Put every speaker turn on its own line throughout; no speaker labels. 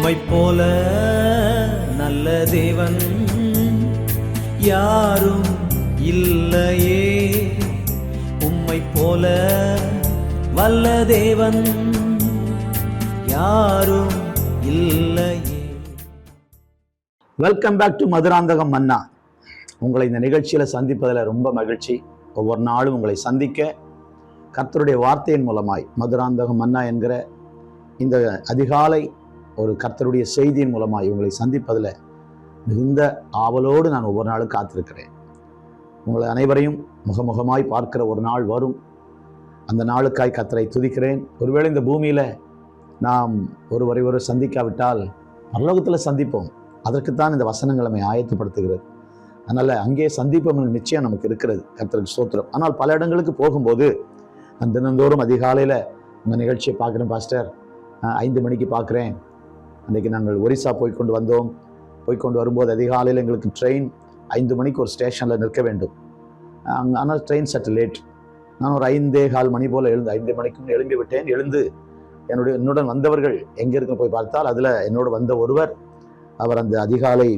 உம்மை போல நல்ல தேவன் யாரும் இல்லையே, உம்மை போல வல்ல தேவன் யாரும் இல்லையே.
வெல்கம் பேக் டு மதுராந்தகம் மன்னா. உங்களை இந்த நிகழ்ச்சியில் சந்திப்பதில் ரொம்ப மகிழ்ச்சி. ஒவ்வொரு நாளும் உங்களை சந்திக்க கர்த்தருடைய வார்த்தையின் மூலமாய் மதுராந்தகம் மன்னா என்கிற இந்த அதிகாலை ஒரு கர்த்தருடைய செய்தியின் மூலமாய் உங்களை சந்திப்பதில் மிகுந்த ஆவலோடு நான் ஒவ்வொரு நாளும் காத்திருக்கிறேன். உங்களை அனைவரையும் முகமுகமாய் பார்க்கிற ஒரு நாள் வரும். அந்த நாளுக்காய் கர்த்தரை துதிக்கிறேன். ஒருவேளை இந்த பூமியில் நாம் ஒருவரை சந்திக்காவிட்டால் பரலோகத்தில் சந்திப்போம். அதற்குத்தான் இந்த வசனங்கள் நம்மை ஆயத்தப்படுத்துகிறது. அதனால் அங்கே சந்திப்போம் நிச்சயம் நமக்கு இருக்கிறது. கர்த்தருக்கு ஸ்தோத்திரம். ஆனால் பல இடங்களுக்கு போகும்போது நான் தினந்தோறும் அதிகாலையில் உங்கள் நிகழ்ச்சியை பார்க்குறேன் பாஸ்டர், 5 மணிக்கு பார்க்குறேன். அன்றைக்கி நாங்கள் ஒரிசா போய்கொண்டு வரும்போது அதிகாலையில் எங்களுக்கு ட்ரெயின் 5 மணிக்கு ஒரு ஸ்டேஷனில் நிற்க வேண்டும். ஆனால் ட்ரெயின் சற்று லேட். நான் ஒரு 5:15 மணி போல் 5 மணிக்கு எழும்பி விட்டேன். எழுந்து என்னுடன் வந்தவர்கள் எங்கே இருக்குன்னு போய் பார்த்தால் அதில் என்னோடு வந்த ஒருவர், அவர் அந்த அதிகாலை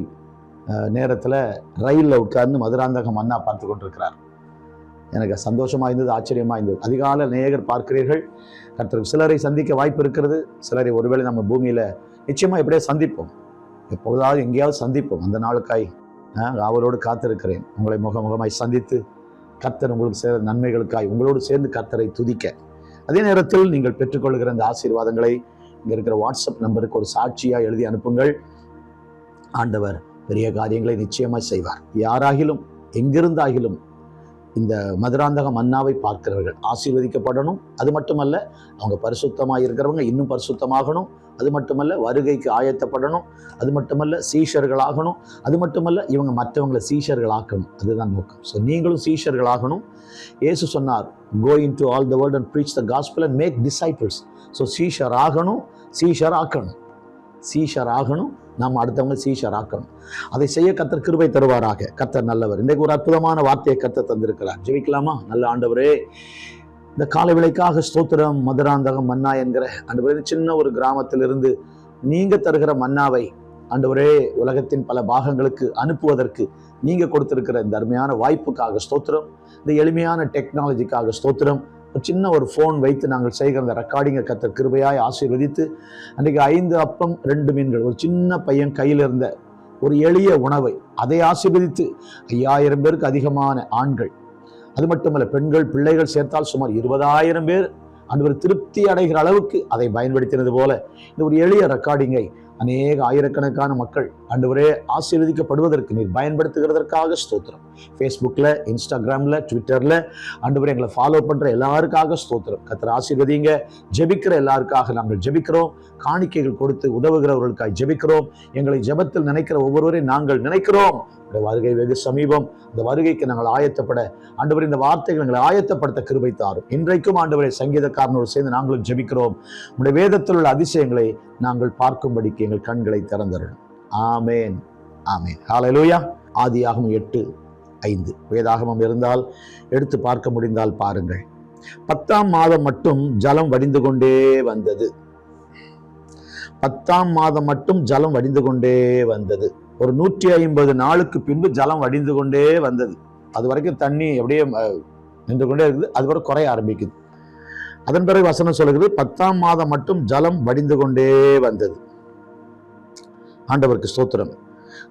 நேரத்தில் ரயிலில் உட்கார்ந்து மதுராந்தகம் மன்னா பார்த்து கொண்டிருக்கிறார். எனக்கு சந்தோஷமாக இருந்தது, ஆச்சரியமாக இருந்தது. அதிகாலை அநேகர் பார்க்கிறீர்கள். கர்த்தருக்கு சிலரை சந்திக்க வாய்ப்பு இருக்கிறது. சிலரை ஒருவேளை நம்ம பூமியில் நிச்சயமாக எப்படியே சந்திப்போம், எப்பொழுதாவது எங்கேயாவது சந்திப்போம். அந்த நாளுக்காய் அவரோடு காத்திருக்கிறேன். உங்களை முகமுகமாய் சந்தித்து கர்த்தர் உங்களுக்கு சேர நன்மைகளுக்காய் உங்களோடு சேர்ந்து கர்த்தரை துதிக்க, அதே நேரத்தில் நீங்கள் பெற்றுக்கொள்கிற இந்த ஆசீர்வாதங்களை இங்கே இருக்கிற வாட்ஸ்அப் நம்பருக்கு ஒரு சாட்சியாக எழுதி அனுப்புங்கள். ஆண்டவர் பெரிய காரியங்களை நிச்சயமாக செய்வார். யாராகிலும் எங்கிருந்தாகிலும் இந்த மதுராந்தகம் மன்னாவை பார்க்கிறவர்கள் ஆசீர்வதிக்கப்படணும். அது மட்டுமல்ல, அவங்க பரிசுத்தமாக இருக்கிறவங்க இன்னும் பரிசுத்தமாகணும். அது மட்டுமல்ல, வருகைக்கு ஆயத்தப்படணும். அது மட்டுமல்ல, சீஷர்களாகணும். அது மட்டுமல்ல, இவங்க மற்றவங்களை சீஷர்களாக்கணும். அதுதான் நோக்கம். ஸோ நீங்களும் சீஷர்களாகணும். இயேசு சொன்னார், go into all the world and preach the gospel and make disciples. So சீஷராகணும். நாம் அடுத்தவங்க சீஷராக்கணும். அதை செய்ய கர்த்தர் கிருபை தருவாராக. கர்த்தர் நல்லவர். இன்றைக்கு ஒரு அற்புதமான வார்த்தையை கர்த்தர் தந்திருக்கிறார். ஜெபிக்கலாமா? நல்ல ஆண்டவரே, இந்த காலை வேளைக்காக ஸ்தோத்திரம். மதுராந்தகம் மன்னா என்கிற ஆண்டவரே, சின்ன ஒரு கிராமத்திலிருந்து நீங்க தருகிற மன்னாவை ஆண்டவரே உலகத்தின் பல பாகங்களுக்கு அனுப்புவதற்கு நீங்க கொடுத்திருக்கிற இந்த அருமையான வாய்ப்புக்காக ஸ்தோத்திரம். இந்த எளிமையான டெக்னாலஜிக்காக ஸ்தோத்திரம். ஒரு சின்ன ஒரு ஃபோன் வைத்து நாங்கள் செய்கிற அந்த ரெக்கார்டிங்கை கர்த்தர் கிருபையாய் ஆசீர்வதித்து, அன்றைக்கு 5 அப்பம் 2 மீன்கள், ஒரு சின்ன பையன் கையில் இருந்த ஒரு எளிய உணவை அதை ஆசீர்வதித்து 5000 பேருக்கு அதிகமான ஆண்கள், அது மட்டுமல்ல பெண்கள் பிள்ளைகள் சேர்த்தால் சுமார் 20,000 பேர் ஆண்டவர் திருப்தி அடைகிற அளவுக்கு அதை பயன்படுத்தினது போல இந்த ஒரு எளிய ரெக்கார்டிங்கை அநேக ஆயிரக்கணக்கான மக்கள் ஆண்டவரே ஆசீர்வதிக்கப்படுவதற்கு நீர் பயன்படுத்துகிறதற்காக ஸ்தோத்திரம். ஃபேஸ்புக்கில், இன்ஸ்டாகிராமில், ட்விட்டரில் ஆண்டவரே எங்களை ஃபாலோ பண்ணுற எல்லாருக்காக ஸ்தோத்திரம். கர்த்தர் ஆசீர்வதிங்க. ஜெபிக்கிற எல்லாருக்காக நாங்கள் ஜெபிக்கிறோம். காணிக்கைகள் கொடுத்து உதவுகிறவர்களுக்காக ஜெபிக்கிறோம். எங்களை ஜெபத்தில் நினைக்கிற ஒவ்வொருவரையும் நாங்கள் நினைக்கிறோம். இந்த வருகை வெகு சமீபம். இந்த வருகைக்கு நாங்கள் ஆயத்தப்பட ஆண்டவரே இந்த வார்த்தைகள் எங்களை ஆயத்தப்படுத்த கிருபை தாரும். இன்றைக்கும் ஆண்டவரே சங்கீதக்காரனோடு சேர்ந்து நாங்களும் ஜெபிக்கிறோம். உடைய வேதத்தில் உள்ள அதிசயங்களை நாங்கள் பார்க்கும்படிக்கு எங்கள் கண்களை திறந்தருளும். ஆமேன், ஆமேன். ஹல்லேலூயா. ஆதியாகமம் 8:5 வேதாகமம் இருந்தால் எடுத்து பார்க்க முடிந்தால் பாருங்கள். 10ஆம் மாதம் மட்டும் ஜலம் வடிந்து கொண்டே வந்தது. 10ஆம் மாதம் மட்டும் ஜலம் வடிந்து கொண்டே வந்தது. ஒரு 150 நாளுக்கு பின்பு ஜலம் வடிந்து கொண்டே வந்தது. அது வரைக்கும் தண்ணி அப்படியே நின்று கொண்டே இருக்குது. அது வரை குறைய ஆரம்பிக்குது. அதன் பிறகு வசனம் சொல்லுகிறது, 10ஆம் மாதம் மட்டும் ஜலம் வடிந்து கொண்டே வந்தது. ஆண்டவருக்கு ஸ்தோத்திரம்.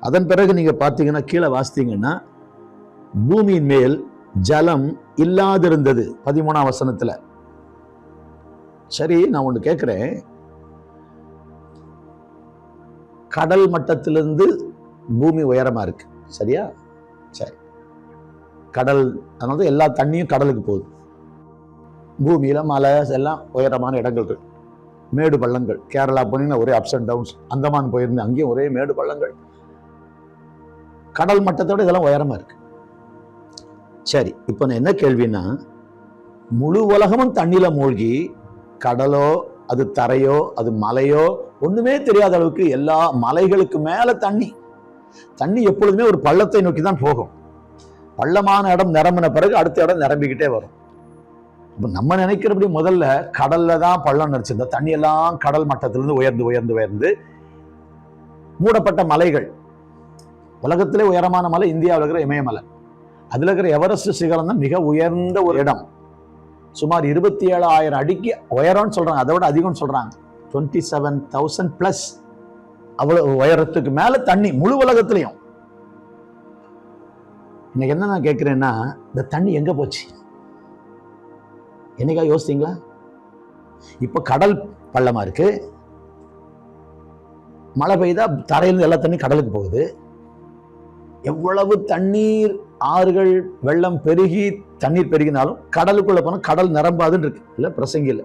அதன் பிறகு நீங்க பார்த்தீங்கன்னா, கீழே வாசித்தீங்கன்னா, பூமியின் மேல் ஜலம் இல்லாதிருந்தது. 13ஆம் வசனத்துல. சரி, நான் ஒன்று கேட்கிறேன். கடல் மட்டத்திலிருந்து பூமி உயரமா இருக்கு, சரியா? சரி, கடல், அதனால எல்லா தண்ணியும் கடலுக்கு போகுது. பூமியில மலை எல்லாம் உயரமான இடங்கள் இருக்கு, மேடு பள்ளங்கள். கேரளா போனீங்கன்னா ஒரே அப்ஸ் அண்ட் டவுன்ஸ். அந்தமான் போயிருந்தேன், அங்கேயும் ஒரே மேடு பள்ளங்கள். கடல் மட்டத்தோட இதெல்லாம் உயரமா இருக்கு. சரி, இப்போ நான் என்ன கேள்வின்னா, முழு உலகமும் தண்ணியில மூழ்கி, கடலோ அது தரையோ அது மலையோ ஒண்ணுமே தெரியாத அளவுக்கு எல்லா மலைகளுக்கு மேல தண்ணி எப்பொழுதுமே ஒரு பள்ளத்தை நோக்கி தான் போகும். பள்ளமான இடம் நிரம்பின பிறகு அடுத்த இடம் நிரம்பிக்கிட்டே வரும். இப்போ நம்ம நினைக்கிறபடி முதல்ல கடல்ல தான் பள்ளம் நினைச்சிருந்தா, தண்ணி எல்லாம் கடல் மட்டத்திலிருந்து உயர்ந்து உயர்ந்து உயர்ந்து மூடப்பட்ட மலைகள். உலகத்திலே உயரமான மலை இந்தியாவில் இருக்கிற இமயமலை. அதுல இருக்கிற எவரெஸ்ட் சிகரம் தான் மிக உயர்ந்த ஒரு இடம். சுமார் 27,000 அடிக்கு உயரம்னு சொல்றாங்க. அதை விட அதிகம்னு சொல்றாங்க. 27,000 பிளஸ் அவ்வளவு உயரத்துக்கு மேல தண்ணி முழு உலகத்திலையும். இன்னைக்கு என்ன நான் கேட்கிறேன்னா, இந்த தண்ணி எங்க போச்சு? என்னைக்கா யோசித்தீங்களா? இப்ப கடல் பள்ளமா இருக்கு. மழை பெய்தா தரையிலிருந்து எல்லா தண்ணி கடலுக்கு போகுது. எவ்வளவு தண்ணீர், ஆறுகள் வெள்ளம் பெருகி தண்ணீர் பெருகினாலும் கடலுக்குள்ள போனா கடல் நிரம்பாதுன்னு இருக்கு இல்ல பிரசங்கில.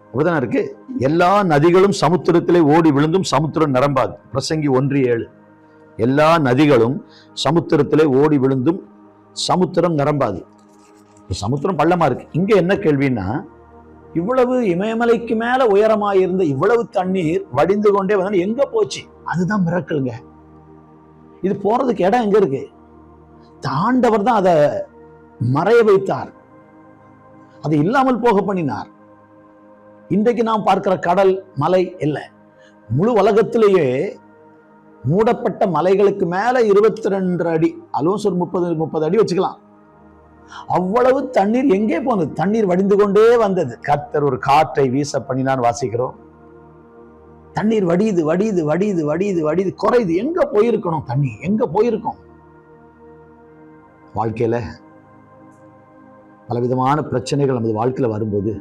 அப்படிதானே இருக்கு. எல்லா நதிகளும் சமுத்திரத்திலே ஓடி விழுந்தும் சமுத்திரம் நிரம்பாது. பிரசங்கி 1:7. எல்லா நதிகளும் சமுத்திரத்திலே ஓடி விழுந்தும் சமுத்திரம் நிரம்பாது. சமுத்திரம் பள்ளமா இருக்கு. இங்க என்ன கேள்வின்னா, இவ்வளவு இமயமலைக்கு மேல உயரமாயிருந்த இவ்வளவு தண்ணீர் வடிந்து கொண்டே வந்து எங்க போச்சு? அதுதான் மிரக்கலுங்க. இது போறதுக்கு இடம் எங்க இருக்கு? ஆண்டவர் தான் அதை மறைய வைத்தார், அது இல்லாமல் போக பண்ணினார். இன்றைக்கு நாம் பார்க்கிற கடல் மலை இல்லை. முழு உலகத்திலேயே மூடப்பட்ட மலைகளுக்கு மேல 22 அடி, அலோன்ஸ் ஒரு 30 அடி வச்சுக்கலாம். அவ்வளவு தண்ணீர் எங்கே போனது? தண்ணீர் வடிந்து கொண்டே வந்தது. கர்த்தர் ஒரு காற்றை வீச பண்ணினான் வாசிக்கிறோம். தண்ணீர் வடியுது வடியுது வடியுது வடியுது வடியுது, குறையுது. எங்க போயிருக்கணும்? தண்ணி எங்க போயிருக்கும்? வாழ்க்கையில பலவிதமான பிரச்சனைகள் நமது வாழ்க்கையில வரும்போது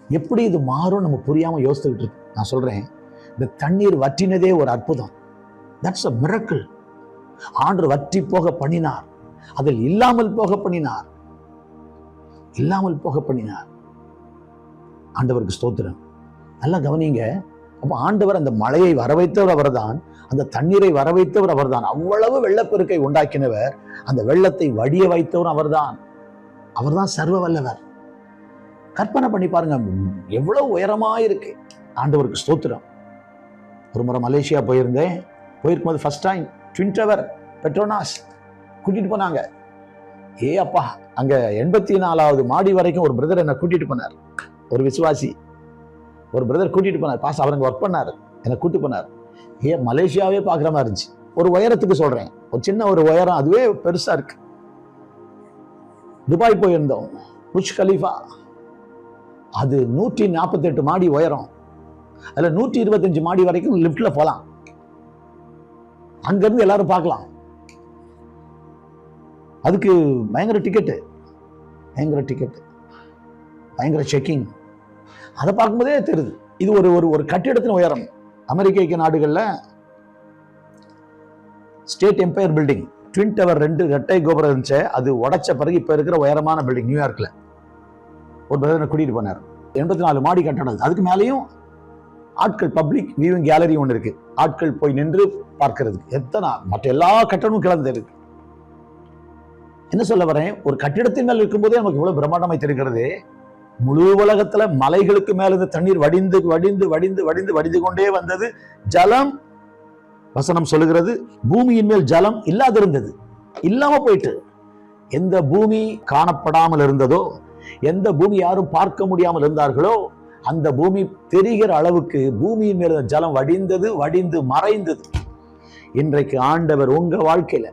எப்படி இது மாறும் நம்ம புரியாம யோசிச்சுக்கிட்டு இருக்கு. நான் சொல்றேன், இந்த தண்ணீர் வற்றினதே ஒரு அற்புதம். That's a miracle. ஆண்டவர் வற்றி போக பண்ணினார், அதில் இல்லாமல் போக பண்ணினார், இல்லாமல் போக பண்ணினார். ஆண்டவருக்கு ஸ்தோத்திரம். நல்லா கவனிங்க. அப்ப ஆண்டவர் அந்த மழையை வர வைத்தவர் அவர்தான், அந்த தண்ணீரை வர வைத்தவர் அவர்தான், அவ்வளவு வெள்ளப்பெருக்கை உண்டாக்கினவர், அந்த வெள்ளத்தை வடிய வைத்தவர் அவர்தான். அவர்தான் சர்வ வல்லவர். கற்பனை பண்ணி பாருங்க, எவ்வளவு உயரமா இருக்கு. ஆண்டவருக்கு ஸ்தோத்திரம். ஒரு முறை மலேசியா போயிருந்தேன். போயிருக்கும்போது first time twin tower Petronas கூட்டிட்டு போனாங்க. அப்பா, அங்க 84வது மாடி வரைக்கும் ஒரு பிரதர் என்னை கூட்டிட்டு போனார். ஒரு விசுவாசி ஒரு பிரதர் கூட்டிட்டு போனார். பாஸ் அவருங்க ஒர்க் பண்ணாரு, என்னை கூட்டு போனார். மலேசியாவே பார்க்குற மாதிரி இருந்துச்சு. ஒரு உயரத்துக்கு சொல்றேன், ஒரு சின்ன ஒரு உயரம், அதுவே பெருசா இருக்கு. துபாய் போயிருந்தோம், புர்ஜ் கலீஃபா. அது 148 மாடி உயரம். அதுல 125 மாடி வரைக்கும் லிப்ட்ல போலாம். அங்கிருந்து எல்லாரும் பார்க்கலாம். அதுக்கு பயங்கர டிக்கெட்டு, பயங்கர செக்கிங். அதை பார்க்கும்போதே தெரியுது இது ஒரு கட்டிடத்தின் உயரம். அமெரிக்க நாடுகள்ல state empire building, twin tower 2 இரட்டை கோபுரம் இருந்துச்சு. அது உடைச்ச பிறகு இப்ப இருக்கிற உயரமான பில்டிங் நியூயார்க்ல. ஒரு பிரதரை கூட்டிட்டு போனார். 84 மாடி கட்டடம். அதுக்கு மேலேயும் ஆட்கள் பப்ளிக் வியூவிங் கேலரி ஒன்று இருக்கு. ஆட்கள் போய் நின்று பார்க்கிறதுக்கு. எத்தனை மற்ற எல்லா கட்டடமும் கிளந்து இருக்கு. என்ன சொல்ல வரேன், ஒரு கட்டிடத்தின் மேல் இருக்கும்போதே நமக்கு இவ்வளவு பிரம்மாண்டமாய் தெரிகிறது. முழு உலகத்துல மலைகளுக்கு மேல இருந்து தண்ணீர் வடிந்து வடிந்து வடிந்து வடிந்து வடிந்து கொண்டே வந்தது. ஜலம், வசனம் சொல்லுகிறது, பூமியின் மேல் ஜலம் இல்லாதிருந்தது, இல்லாம போயிட்டு. எந்த பூமி காணப்படாமல் இருந்ததோ, எந்த பூமி யாரும் பார்க்க முடியாமல் இருந்தார்களோ, அந்த பூமி தெரிகிற அளவுக்கு பூமியின் மேல் ஜலம் வடிந்தது, வடிந்து மறைந்தது. இன்றைக்கு ஆண்டவர் உங்க வாழ்க்கையில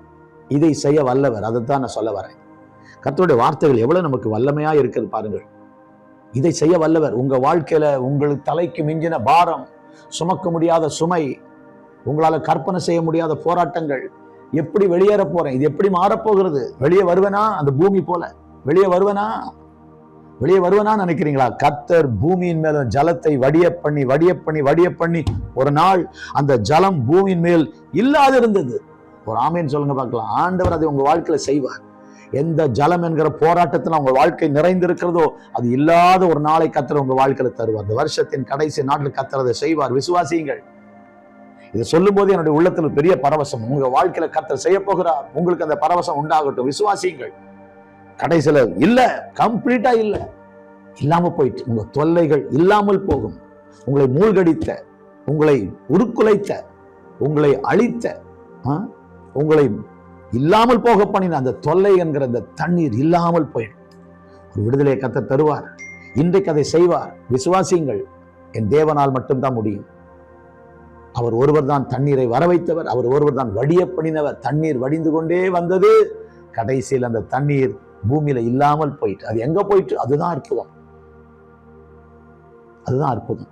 இதை செய்ய வல்லவர். அதைத்தான் நான் சொல்ல வரேன். கர்த்தருடைய வார்த்தைகள் எவ்வளவு நமக்கு வல்லமையா இருக்கிறது பாருங்கள். இதை செய்ய வல்லவர். உங்க வாழ்க்கையில உங்களுக்கு தலைக்கு மிஞ்சின பாரம், சுமக்க முடியாத சுமை, உங்களால கற்பனை செய்ய முடியாத போராட்டங்கள், எப்படி வெளியேற போறேன், இது எப்படி மாறப்போகிறது, வெளியே வருவேனா, அந்த பூமி போல வெளியே வருவேனா நினைக்கிறீங்களா? கர்த்தர் பூமியின் மேல ஜலத்தை வடிய பண்ணி ஒரு நாள் அந்த ஜலம் பூமியின் மேல் இல்லாதிருந்தது. ஒரு ஆமேன் சொல்லுங்க பார்க்கலாம். ஆண்டவர் அதை உங்க வாழ்க்கையில செய்வார். எந்த ஜலம் என்கிற போராட்டத்தில் உங்க வாழ்க்கை நிறைந்திருக்கிறதோ, அது இல்லாத ஒரு நாளை கர்த்தர் உங்க வாழ்க்கையில தருவார். அந்த வருஷத்தின் கடைசி நாட்டில் கர்த்தர் அதை செய்வார். விசுவாசியுங்கள். இதை சொல்லும் போது என்னுடைய உள்ளத்தில் பெரிய பரவசம். உங்க வாழ்க்கையில கர்த்தர் செய்ய போகிறார். உங்களுக்கு அந்த பரவசம் உண்டாகட்டும். விசுவாசியுங்கள். கடைசியில இல்ல, கம்ப்ளீட்டா இல்ல, இல்லாம போயிட்டு உங்க தொல்லைகள் இல்லாமல் போகும். உங்களை மூழ்கடித்த, உங்களை உருக்குலைத்த, உங்களை அழித்த, உங்களை இல்லாமல் போக பண்ணின அந்த தொல்லை என்கிற அந்த தண்ணீர் இல்லாமல் போயிடும். ஒரு விடுதலையை கர்த்தர் தருவார். இன்றைக்கு அதை செய்வார். விசுவாசியுங்கள். என் தேவனால் மட்டும்தான் முடியும். அவர் ஒருவர் தான் தண்ணீரை வர வைத்தவர், அவர் ஒருவர் தான் வடிய பண்ணினவர். தண்ணீர் வடிந்து கொண்டே வந்தது, கடைசியில் அந்த தண்ணீர் பூமியில இல்லாமல் போயிட்டு. அது எங்க போயிட்டு? அதுதான் அற்புதம். அதுதான் அற்புதம்.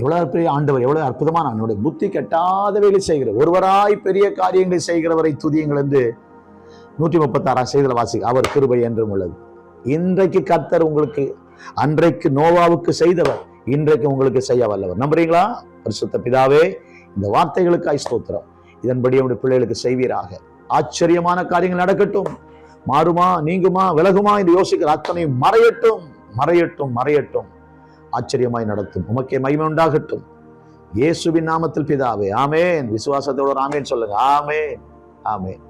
எவ்வளவு பெரிய ஆண்டவர், எவ்வளவு அற்புதமான அவனுடைய புத்தி கெட்டாதவைகளை செய்கிற ஒருவராய் பெரிய காரியங்களை செய்கிறவரை துதியுங்கள் என்று 136 செய்தியில வாசிக்க. அவர் கிருபை என்றும் உள்ளது. இன்றைக்கு கர்த்தர் உங்களுக்கு அன்றைக்கு நோவாவுக்கு செய்தவர் இன்றைக்கு உங்களுக்கு செய்ய வல்லவர். நம்புறீங்களா? பரிசுத்த பிதாவே, இந்த வார்த்தைகளுக்காய் ஸ்தோத்திரம். இதன்படி உடைய பிள்ளைகளுக்கு செய்வீராக. ஆச்சரியமான காரியங்கள் நடக்கட்டும். மாறுமா, நீங்குமா, விலகுமா என்று யோசிக்கிற அத்தனையும் மறையட்டும், மறையட்டும், மறையட்டும். ஆச்சரியமாய் நடத்தும். உமக்கே மகிமை உண்டாகட்டும். இயேசுவின் நாமத்தில் பிதாவே, ஆமேன். விசுவாசத்தோட ஆமேன் சொல்லுங்க. ஆமேன், ஆமேன்.